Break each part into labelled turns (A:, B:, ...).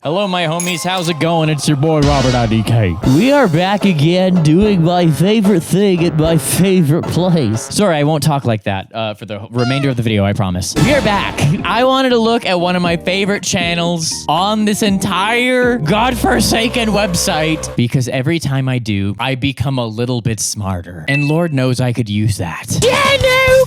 A: Hello, my homies. How's it going? It's your boy, RobertIDK. We are back again doing my favorite thing at my favorite place. Sorry, I won't talk like that for the remainder of the video, I promise. We are back. I wanted to look at one of my favorite channels on this entire godforsaken website because every time I do, I become a little bit smarter. And Lord knows I could use that. Danno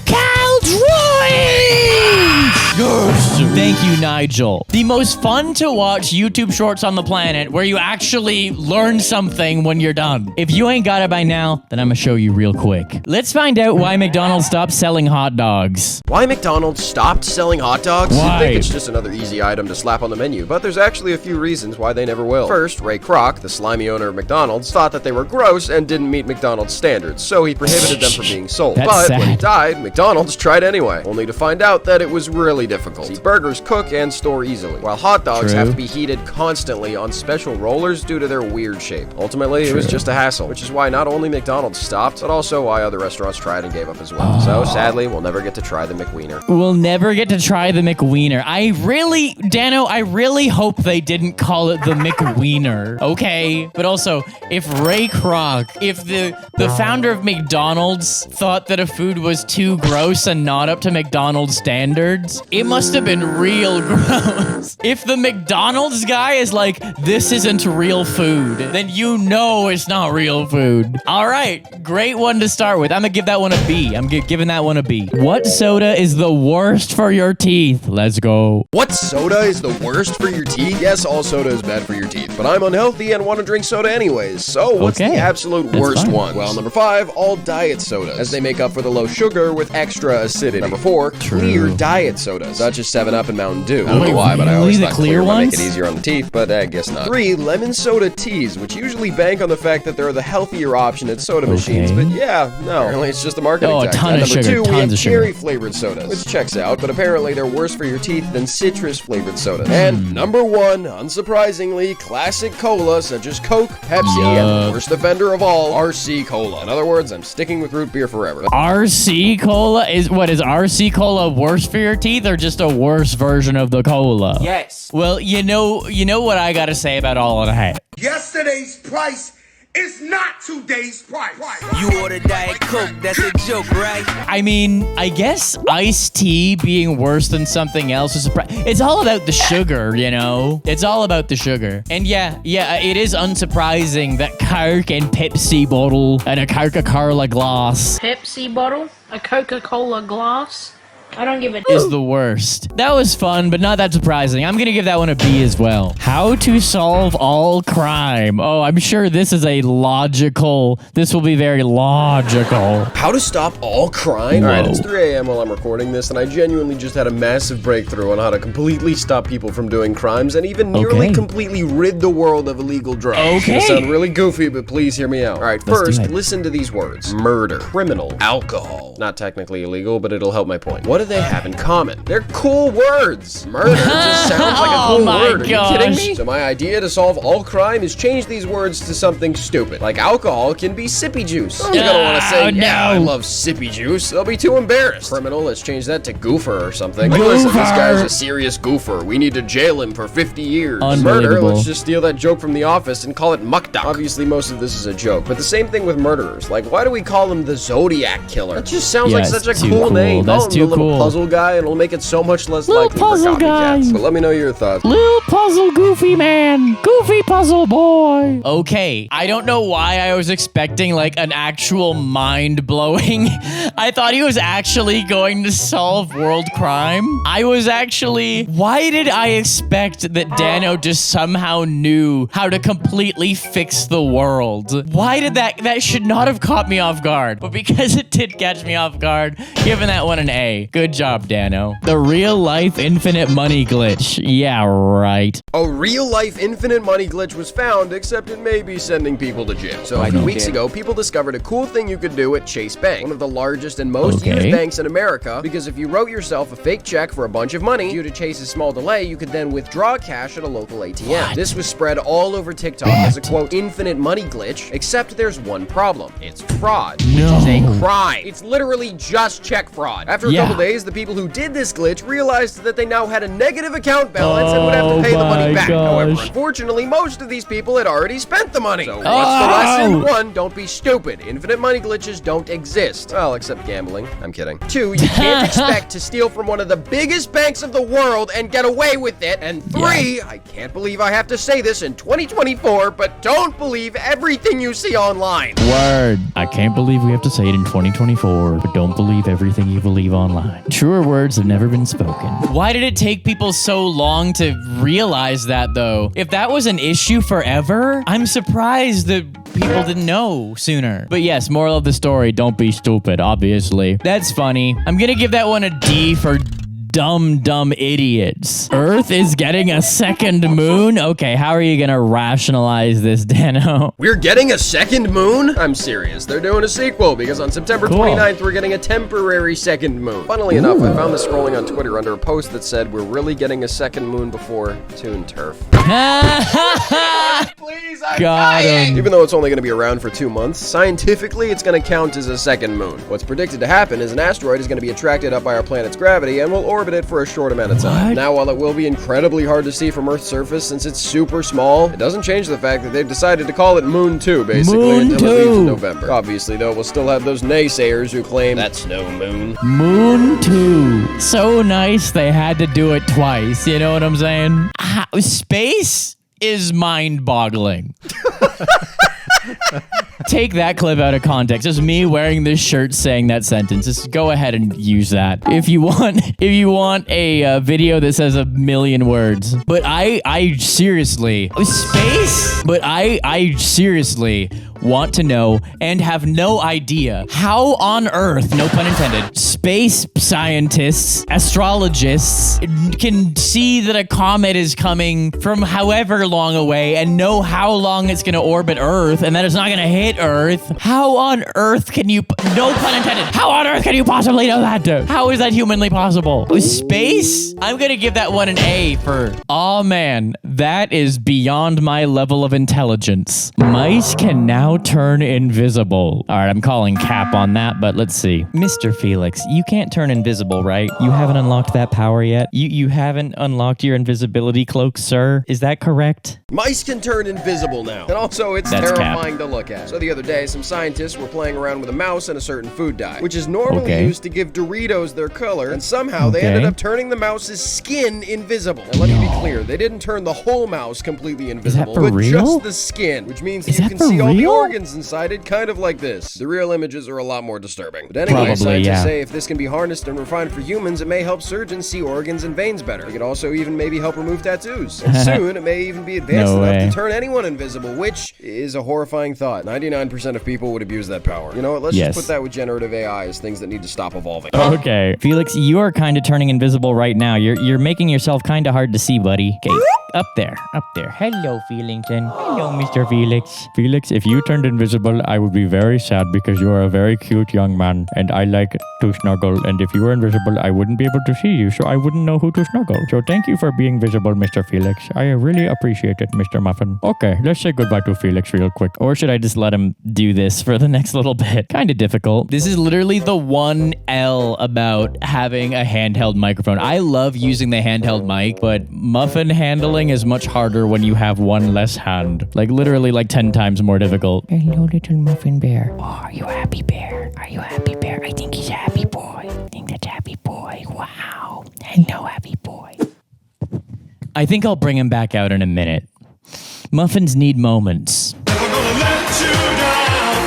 A: Yes! Thank you, Nigel. The most fun to watch YouTube shorts on the planet where you actually learn something when you're done. If you ain't got it by now, then I'm gonna show you real quick. Let's find out why McDonald's stopped selling hot dogs.
B: Why McDonald's stopped selling hot dogs?
A: Why?
B: You'd think it's just another easy item to slap on the menu, but there's actually a few reasons why they never will. First, Ray Kroc, the slimy owner of McDonald's, thought that they were gross and didn't meet McDonald's standards, so he prohibited them from being sold.
A: That's
B: But
A: sad.
B: when he died, McDonald's tried anyway, only to find out that it was really difficult. See, burgers cook and store easily, while hot dogs
A: True.
B: have to be heated constantly on special rollers due to their weird shape. Ultimately, it was just a hassle, which is why not only McDonald's stopped, but also why other restaurants tried and gave up as well. So sadly, we'll never get to try the McWiener.
A: We'll never get to try the McWiener. Danno, I really hope they didn't call it the McWiener, okay? But also, if Ray Kroc, if the founder of McDonald's thought that a food was too gross and not up to McDonald's standards, it must have been real gross. If the McDonald's guy is like, this isn't real food, then you know it's not real food. All right, great one to start with. I'm gonna give that one a B. I'm giving that one a B. What soda is the worst for your teeth? Let's go.
B: What soda is the worst for your teeth? Yes, all soda is bad for your teeth, but I'm unhealthy and want to drink soda anyways. So what's the absolute worst one? Well, number 5, all diet sodas, as they make up for the low sugar with extra acidity. Number 4, clear diet sodas, such as 7-Up and Mountain Dew. I don't know why, but I always thought clear would make it easier on the teeth, but I guess not. 3, lemon soda teas, which usually bank on the fact that they're the healthier option at soda machines, but yeah, no, apparently it's just a marketing tactic.
A: Ton of sugar,
B: Number 2, we have
A: tons of sugar.
B: cherry-flavored sodas, which checks out, but apparently they're worse for your teeth than citrus-flavored sodas. And number 1, unsurprisingly, classic cola such as Coke, Pepsi, and the worst offender of all, RC Cola. In other words, I'm sticking with root beer forever.
A: RC Cola is RC Cola worse for your teeth or just a worse version of the cola?
C: Yes.
A: Well, you know what I gotta say about all of that.
D: Yesterday's price is not today's price.
C: You order Diet Coke, that's a joke, right?
A: I mean, I guess iced tea being worse than something else is it's all about the sugar, you know? It's all about the sugar. And yeah, it is unsurprising that Coke and Pepsi bottle and a Coca-Cola glass
E: Pepsi bottle, a Coca-Cola glass. I don't give a
A: is the worst. That was fun, but not that surprising. I'm gonna give that one a B as well. How to solve all crime. Oh, I'm sure this will be very logical.
B: How to stop all crime? Alright, it's 3 a.m. while I'm recording this, and I genuinely just had a massive breakthrough on how to completely stop people from doing crimes and even nearly completely rid the world of illegal drugs.
A: Okay.
B: It's gonna sound really goofy, but please hear me out. Alright, first, listen to these words. Murder, criminal, alcohol. Not technically illegal, but it'll help my point. What do they have in common? They're cool words. Murder just sounds like a cool word. Are you kidding me? So my idea to solve all crime is change these words to something stupid. Like alcohol can be sippy juice. Someone's gonna want to say, yeah, I love sippy juice. They'll be too embarrassed. Criminal, let's change that to goofer or something. Like, listen, this guy's a serious goofer. We need to jail him for 50 years. Murder, let's just steal that joke from The Office and call it muckduck. Obviously, most of this is a joke, but the same thing with murderers. Like, why do we call him the Zodiac Killer? That just sounds like such a cool name.
A: That's too cool.
B: Puzzle guy, and it'll make it so much less likely for copycats. But let me know your thoughts.
A: Little puzzle goofy man. Goofy puzzle boy. Okay, I don't know why I was expecting like an actual mind-blowing. I thought he was actually going to solve world crime. Why did I expect that Danno just somehow knew how to completely fix the world? Why did that should not have caught me off guard. But because it did catch me off guard, giving that one an A. Good job, Danno. The real-life infinite money glitch. Yeah, right.
B: A real-life infinite money glitch was found, except it may be sending people to jail. So a few weeks ago, people discovered a cool thing you could do at Chase Bank, one of the largest and most used banks in America, because if you wrote yourself a fake check for a bunch of money, due to Chase's small delay, you could then withdraw cash at a local ATM. This was spread all over TikTok as a, quote, infinite money glitch, except there's one problem. It's fraud, which is a crime. It's literally just check fraud. After a couple days, the people who did this glitch realized that they now had a negative account balance and would have to pay the money back. However, unfortunately, most of these people had already spent the money. So what's the lesson? 1, don't be stupid. Infinite money glitches don't exist. Well, except gambling. I'm kidding. 2, you can't expect to steal from one of the biggest banks of the world and get away with it. And 3, I can't believe I have to say this in 2024, but don't believe everything you see online.
A: Word. I can't believe we have to say it in 2024, but don't believe everything you believe online. Truer words have never been spoken. Why did it take people so long to realize that, though? If that was an issue forever, I'm surprised that people didn't know sooner. But yes, moral of the story, don't be stupid, obviously. That's funny. I'm gonna give that one a D for dumb idiots. Earth is getting a second moon? Okay, how are you gonna rationalize this, Danno?
B: We're getting a second moon? I'm serious. They're doing a sequel because on September 29th, we're getting a temporary second moon. Funnily enough, I found this scrolling on Twitter under a post that said, we're really getting a second moon before Toon Turf. Please, I'm dying! Even though it's only going to be around for 2 months, scientifically, it's going to count as a second moon. What's predicted to happen is an asteroid is going to be attracted up by our planet's gravity and will orbit it for a short amount of time.
A: What?
B: Now, while it will be incredibly hard to see from Earth's surface since it's super small, it doesn't change the fact that they've decided to call it Moon 2, basically,
A: Moon
B: until it leaves
A: 2.
B: in November. Obviously, though, we'll still have those naysayers who claim that's no moon.
A: Moon 2. So nice they had to do it twice, you know what I'm saying? Space is mind-boggling. Take that clip out of context. Just me wearing this shirt saying that sentence. Just go ahead and use that. If you want a video that says a million words. But I seriously, space? But I seriously want to know and have no idea how on earth, no pun intended, space scientists, astrologists can see that a comet is coming from however long away and know how long it's going to orbit Earth and that it's not going to hit Earth. How on earth can you, no pun intended, how on earth can you possibly know that? How is that humanly possible? Space? I'm going to give that one an A for, oh man, that is beyond my level of intelligence. Mice can now turn invisible. All right, I'm calling cap on that, but let's see. Mr. Felix, you can't turn invisible, right? You haven't unlocked that power yet? You haven't unlocked your invisibility cloak, sir? Is that correct?
B: Mice can turn invisible now. And also, it's
A: That's
B: terrifying to look at. So the other day, some scientists were playing around with a mouse and a certain food dye, which is normally used to give Doritos their color, and somehow they ended up turning the mouse's skin invisible. And let me be clear, they didn't turn the whole mouse completely invisible, but just the skin, which means that you can see all the organs inside it, kind of like this. The real images are a lot more disturbing. But anyway, scientists say if this can be harnessed and refined for humans, it may help surgeons see organs and veins better. It could also even maybe help remove tattoos. And soon, it may even be advanced enough to turn anyone invisible, which is a horrifying thought. 99% of people would abuse that power. You know what? Let's just put that with generative AI as things that need to stop evolving.
A: Okay. Felix, you are kind of turning invisible right now. You're making yourself kind of hard to see, buddy. Okay. Up there. Hello, Felington. Hello, Mr. Felix. Felix, if you turned invisible, I would be very sad because you are a very cute young man and I like to snuggle. And if you were invisible, I wouldn't be able to see you, so I wouldn't know who to snuggle. So thank you for being visible, Mr. Felix. I really appreciate it, Mr. Muffin. Okay, let's say goodbye to Felix real quick. Or should I just let him do this for the next little bit? Kind of difficult. This is literally the one L about having a handheld microphone. I love using the handheld mic, but muffin handling is much harder when you have one less hand. Like literally like 10 times more difficult. Hello, little muffin bear. Oh, are you happy, bear? Are you happy, bear? I think he's a happy boy. I think that's a happy boy. Wow. Hello, happy boy. I think I'll bring him back out in a minute. Muffins need moments.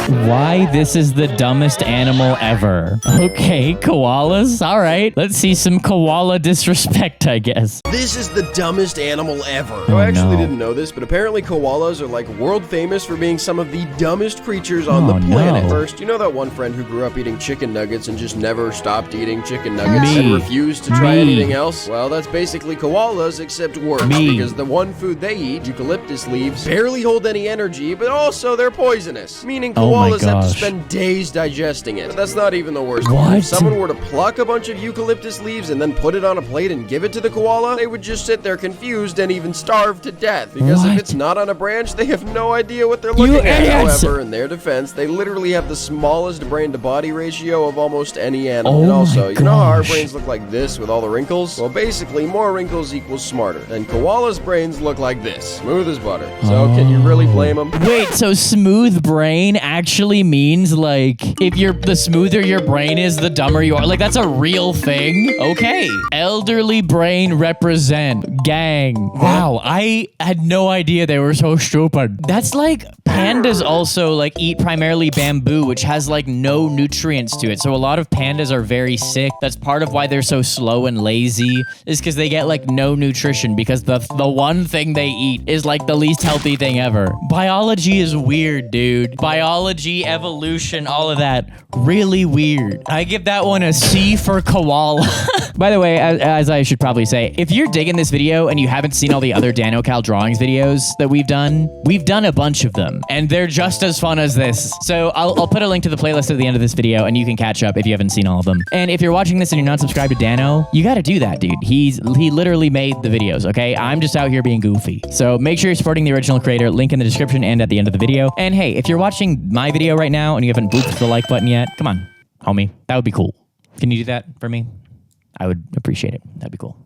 A: Why this is the dumbest animal ever. Okay, koalas. All right. Let's see some koala disrespect, I guess.
B: This is the dumbest animal ever. I actually didn't know this, but apparently koalas are like world famous for being some of the dumbest creatures on the planet. First, you know that one friend who grew up eating chicken nuggets and just never stopped eating chicken nuggets and refused to try anything else? Well, that's basically koalas, except worse. Because the one food they eat, eucalyptus leaves, barely hold any energy, but also they're poisonous. Meaning koalas koalas have to
A: gosh.
B: spend days digesting it. But that's not even the worst.
A: What?
B: If someone were to pluck a bunch of eucalyptus leaves and then put it on a plate and give it to the koala, they would just sit there confused and even starve to death. Because
A: What?
B: if it's not on a branch, they have no idea what they're looking at.
A: idiots!
B: However, in their defense, they literally have the smallest brain-to-body ratio of almost any animal.
A: Oh
B: And also,
A: my
B: you know how our
A: gosh.
B: brains look like this with all the wrinkles? Well, basically, more wrinkles equals smarter. And koalas' brains look like this, smooth as butter. So can you really blame them?
A: Wait, so smooth brain actually means like if the smoother your brain is, the dumber you are. Like that's a real thing? Okay. Elderly brain represent. Gang. Wow, I had no idea they were so stupid. That's like pandas also like eat primarily bamboo, which has like no nutrients to it. So a lot of pandas are very sick. That's part of why they're so slow and lazy, is because they get like no nutrition because the one thing they eat is like the least healthy thing ever. Biology is weird, dude. Biology, evolution, all of that, really weird. I give that one a C for koala. By the way, as I should probably say, if you're digging this video and you haven't seen all the other DanoCal drawings videos that we've done a bunch of them, and they're just as fun as this. So I'll put a link to the playlist at the end of this video, and you can catch up if you haven't seen all of them. And if you're watching this and you're not subscribed to Dano, you gotta do that, dude. He literally made the videos, okay? I'm just out here being goofy. So make sure you're supporting the original creator, link in the description and at the end of the video. And hey, if you're watching my video right now and you haven't booped the like button yet, come on, homie. That would be cool. Can you do that for me? I would appreciate it. That'd be cool.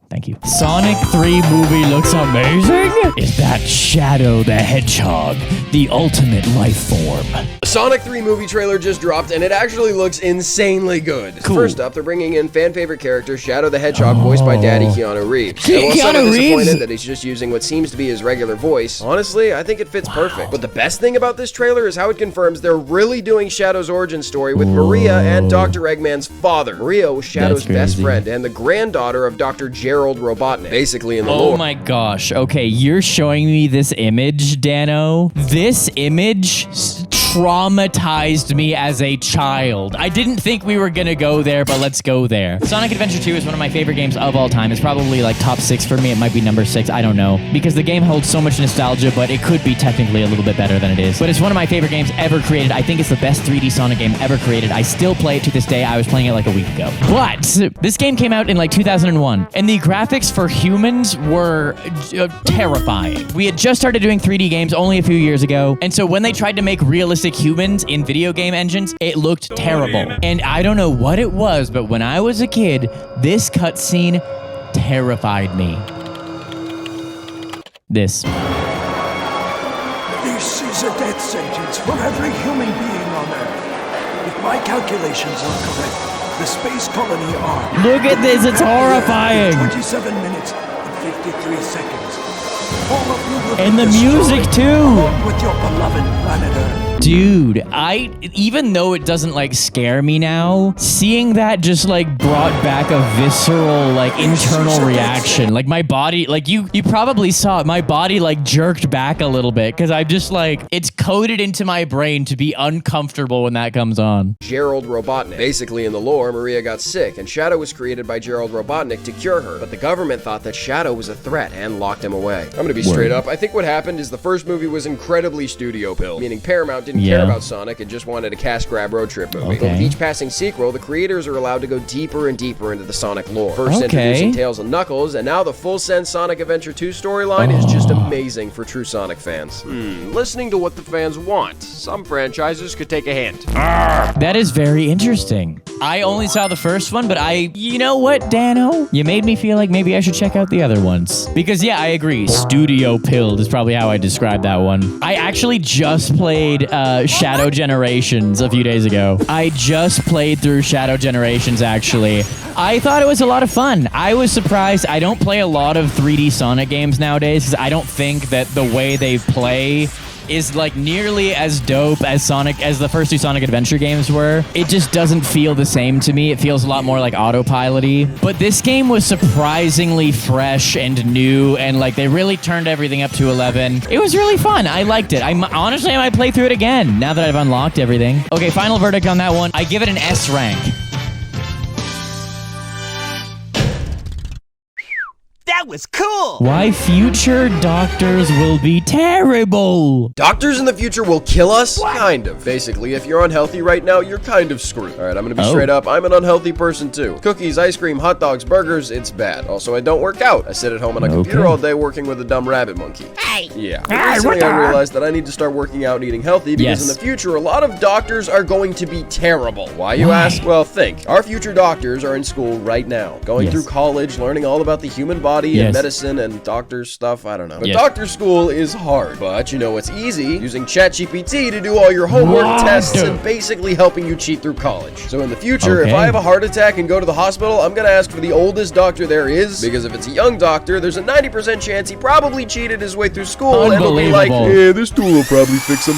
A: Thank you. Sonic 3 movie looks amazing. Is that Shadow the Hedgehog, the ultimate life form?
B: The Sonic 3 movie trailer just dropped, and it actually looks insanely good.
A: Cool.
B: First up, they're bringing in fan-favorite character Shadow the Hedgehog, voiced by Daddy Keanu Reeves. And while some
A: Keanu
B: are disappointed
A: Reeves?
B: that he's just using what seems to be his regular voice, honestly, I think it fits perfect. But the best thing about this trailer is how it confirms they're really doing Shadow's origin story with Maria and Dr. Eggman's father. Maria was Shadow's best friend and the granddaughter of Dr. Gerald Robotnik, basically in the lore.
A: Oh my gosh. Okay, you're showing me this image, Dano. This image traumatized me as a child. I didn't think we were gonna go there, but let's go there. Sonic Adventure 2 is one of my favorite games of all time. It's probably like top 6 for me. It might be number 6. I don't know. Because the game holds so much nostalgia, but it could be technically a little bit better than it is. But it's one of my favorite games ever created. I think it's the best 3D Sonic game ever created. I still play it to this day. I was playing it like a week ago. But this game came out in like 2001, and the graphics for humans were terrifying. We had just started doing 3D games only a few years ago, and so when they tried to make realistic humans in video game engines, it looked terrible. And I don't know what it was, but when I was a kid, this cutscene terrified me. This.
F: This is a death sentence for every human being on Earth. If my calculations are correct, the space colony are...
A: Look at this, it's horrifying.
F: 27 minutes and 53 seconds. All of you will
A: And
F: be
A: the music
F: destroyed,
A: too.
F: along with your beloved planet Earth.
A: Dude, even though it doesn't like scare me now, seeing that just like brought back a visceral like internal reaction. Like my body, like you probably saw it, my body like jerked back a little bit because I'm just like, it's coded into my brain to be uncomfortable when that comes on.
B: Gerald Robotnik. Basically, in the lore, Maria got sick, and Shadow was created by Gerald Robotnik to cure her, but the government thought that Shadow was a threat and locked him away. I'm gonna be straight up, I think what happened is the first movie was incredibly studio pilled, meaning Paramount didn't care about Sonic and just wanted a cash grab road trip movie. But with each passing sequel, the creators are allowed to go deeper and deeper into the Sonic lore. First introducing Tails and Knuckles, and now the full-send Sonic Adventure 2 storyline is just amazing for true Sonic fans. Listening to what the fans want. Some franchises could take a hint.
A: That is very interesting. I only saw the first one, but you know what, Dano? You made me feel like maybe I should check out the other ones. Because yeah, I agree. Studio pilled is probably how I describe that one. I actually just played Shadow Generations a few days ago. I just played through Shadow Generations, actually. I thought it was a lot of fun. I was surprised. I don't play a lot of 3D Sonic games nowadays because I don't think that the way they play is like nearly as dope as the first 2 Sonic Adventure games were. It just doesn't feel the same to me. It feels a lot more like autopilot-y. But this game was surprisingly fresh and new, and like they really turned everything up to 11. It was really fun. I liked it. Honestly, I might play through it again now that I've unlocked everything. Okay, final verdict on that one. I give it an S rank.
C: That That was cool.
A: Why future doctors will be terrible.
B: Doctors in the future will kill us? Kind of. Basically, if you're unhealthy right now, you're kind of screwed. All right, I'm gonna be straight up. I'm an unhealthy person too. Cookies, ice cream, hot dogs, burgers, it's bad. Also, I don't work out. I sit at home on a computer all day working with a dumb rabbit monkey.
C: Hey.
B: Yeah. Recently, I realized that I need to start working out and eating healthy because in the future, a lot of doctors are going to be terrible. Why, you ask? Well, think. Our future doctors are in school right now, going through college, learning all about the human body and medicine and doctor stuff. I don't know. But doctor school is hard. But you know what's easy? Using ChatGPT to do all your homework, tests, and basically helping you cheat through college. So in the future, if I have a heart attack and go to the hospital, I'm gonna ask for the oldest doctor there is, because if it's a young doctor, there's a 90% chance he probably cheated his way through school and will be like, yeah, this tool will probably fix him.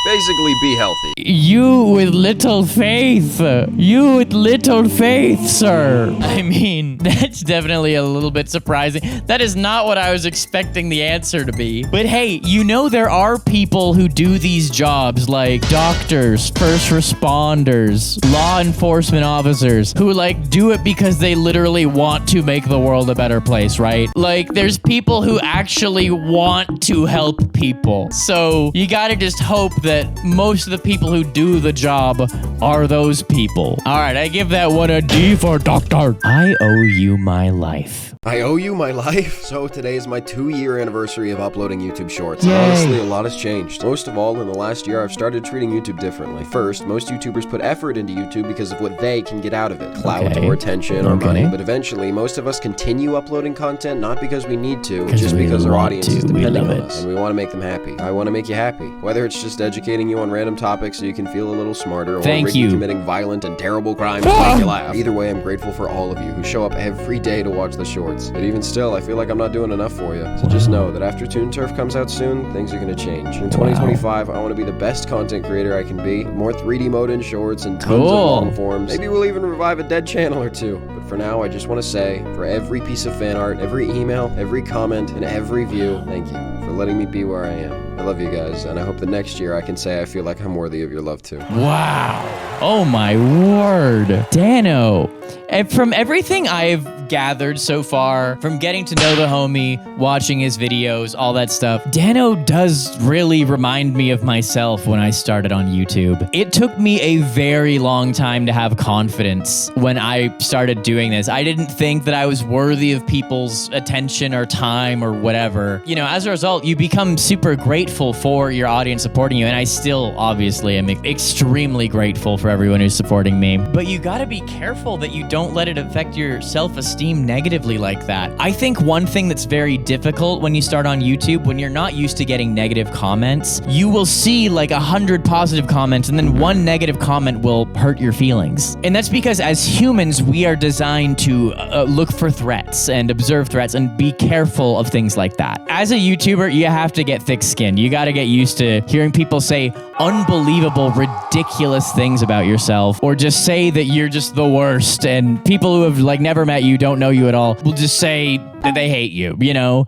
B: Basically, be healthy.
A: You with little faith. You with little faith, sir. I mean, that's definitely a little bit surprising. That is not what I was expecting the answer to be. But hey, you know there are people who do these jobs, like doctors, first responders, law enforcement officers, who like do it because they literally want to make the world a better place, right? Like, there's people who actually want to help people. So you gotta just hope that most of the people who do the job are those people. All right, I give that one a D for doctor. I owe you my life.
B: I owe you my life. So today is my 2-year anniversary of uploading YouTube Shorts. And honestly, a lot has changed. Most of all, in the last year, I've started treating YouTube differently. First, most YouTubers put effort into YouTube because of what they can get out of it. Clout or attention or money. But eventually, most of us continue uploading content not because we need to, just because our audience is depending on us. And we want to make them happy. I want to make you happy. Whether it's just educating you on random topics so you can feel a little smarter, or committing violent and terrible crimes to make you laugh. Either way, I'm grateful for all of you who show up every day to watch the shorts. But even still, I feel like I'm not doing enough for you. So just know that after Toon Turf comes out soon, things are going to change. In 2025, I want to be the best content creator I can be. More 3D mode in shorts and tons of long forms. Maybe we'll even revive a dead channel or two. But for now, I just want to say, for every piece of fan art, every email, every comment, and every view, thank you for letting me be where I am. I love you guys, and I hope that next year I can say I feel like I'm worthy of your love too.
A: Wow. Oh my word. Danno. And from everything I've gathered so far, from getting to know the homie, watching his videos, all that stuff, Danno does really remind me of myself when I started on YouTube. It took me a very long time to have confidence when I started doing this. I didn't think that I was worthy of people's attention or time or whatever. You know, as a result, you become super grateful for your audience supporting you, and I still obviously am extremely grateful for everyone who's supporting me. But you gotta be careful that you don't let it affect your self-esteem negatively like that. I think one thing that's very difficult when you start on YouTube, when you're not used to getting negative comments, you will see like 100 positive comments and then one negative comment will hurt your feelings. And that's because as humans, we are designed to look for threats and observe threats and be careful of things like that. As a YouTuber, you have to get thick-skinned. You gotta get used to hearing people say unbelievable, ridiculous things about yourself, or just say that you're just the worst, and people who have like never met you, don't know you at all, will just say that they hate you, you know?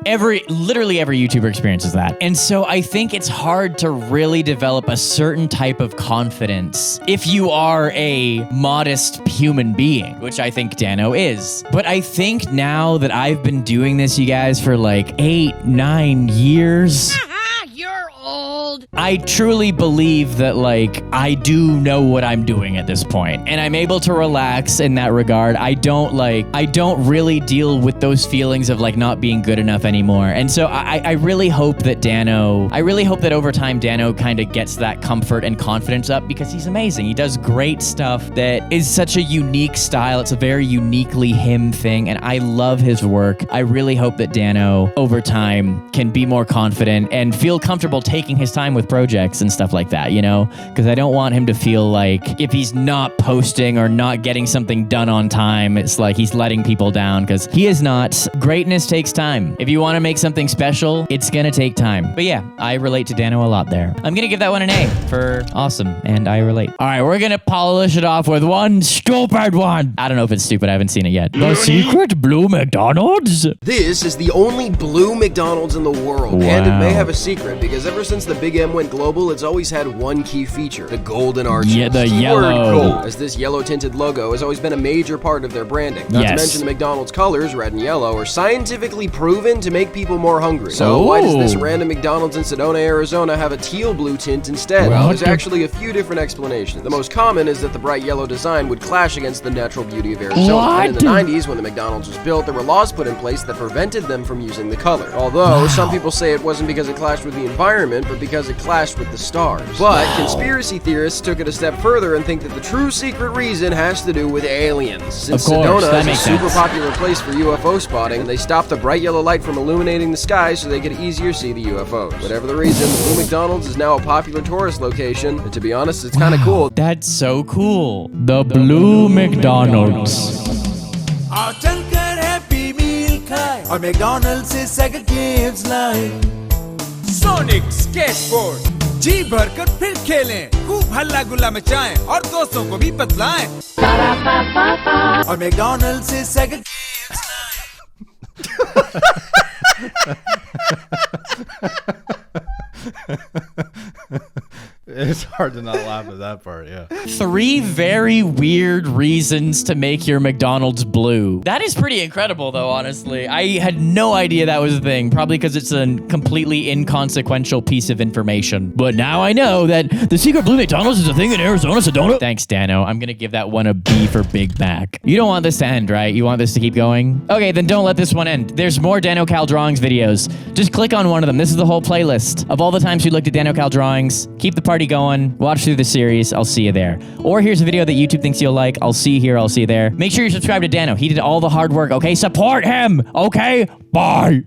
A: Literally every YouTuber experiences that. And so I think it's hard to really develop a certain type of confidence if you are a modest human being, which I think Danno is. But I think now that I've been doing this, you guys, for like 8-9 years,
E: You're old.
A: I truly believe that, like, I do know what I'm doing at this point, and I'm able to relax in that regard. I don't really deal with those feelings of, like, not being good enough anymore. And so I really hope that over time, Danno kind of gets that comfort and confidence up, because he's amazing. He does great stuff that is such a unique style. It's a very uniquely him thing, and I love his work. I really hope that Danno, over time, can be more confident and feel comfortable taking his time with projects and stuff like that, you know? Because I don't want him to feel like if he's not posting or not getting something done on time, it's like he's letting people down, because he is not. Greatness takes time. If you want to make something special, it's gonna take time. But yeah, I relate to Danno a lot there. I'm gonna give that one an A for awesome, and I relate. All right, we're gonna polish it off with one stupid one. I don't know if it's stupid. I haven't seen it yet. The secret blue McDonald's?
B: This is the only blue McDonald's in the world, and it may have a secret, because ever since the big MGM went global, it's always had one key feature, the golden arches.
A: Yeah, the
B: Keyword
A: yellow.
B: gold, as this yellow-tinted logo has always been a major part of their branding. Not to
A: Yes.
B: mention the McDonald's colors, red and yellow, are scientifically proven to make people more hungry. So why does this random McDonald's in Sedona, Arizona have a teal blue tint instead? Well, there's actually a few different explanations. The most common is that the bright yellow design would clash against the natural beauty of Arizona.
A: What?
B: And in the 90s, when the McDonald's was built, there were laws put in place that prevented them from using the color. Although, some people say it wasn't because it clashed with the environment, but because it clashed with the stars. But conspiracy theorists took it a step further and think that the true secret reason has to do with aliens. Since
A: Of course,
B: Sedona
A: that
B: is a
A: makes
B: super
A: sense.
B: popular place for UFO spotting, and they stopped the bright yellow light from illuminating the sky so they could easier see the UFOs. Whatever the reason, the Blue McDonald's is now a popular tourist location, and to be honest, it's kind of cool.
A: That's so cool. The Blue McDonald's.
C: आओ चलकर happy मील खाए और McDonald's से second gives लाए sonic skateboard जी भरकर फिर खेलें खूब हल्ला गुल्ला मचाएं और दोस्तों को भी बतलाएं और मैकडॉनल्ड्स से second
G: It's hard to not laugh at that part, yeah.
A: 3 very weird reasons to make your McDonald's blue. That is pretty incredible, though, honestly. I had no idea that was a thing, probably because it's a completely inconsequential piece of information. But now I know that the secret Blue McDonald's is a thing in Arizona, Sedona. Thanks, Dano. I'm gonna give that one a B for Big Mac. You don't want this to end, right? You want this to keep going? Okay, then don't let this one end. There's more Dano Cal Drawings videos. Just click on one of them. This is the whole playlist of all the times we looked at Dano Cal Drawings. Keep the party going. Watch through the series. I'll see you there. Or here's a video that YouTube thinks you'll like. I'll see you here. I'll see you there. Make sure you subscribe to Dano. He did all the hard work. Okay, support him. Okay, bye.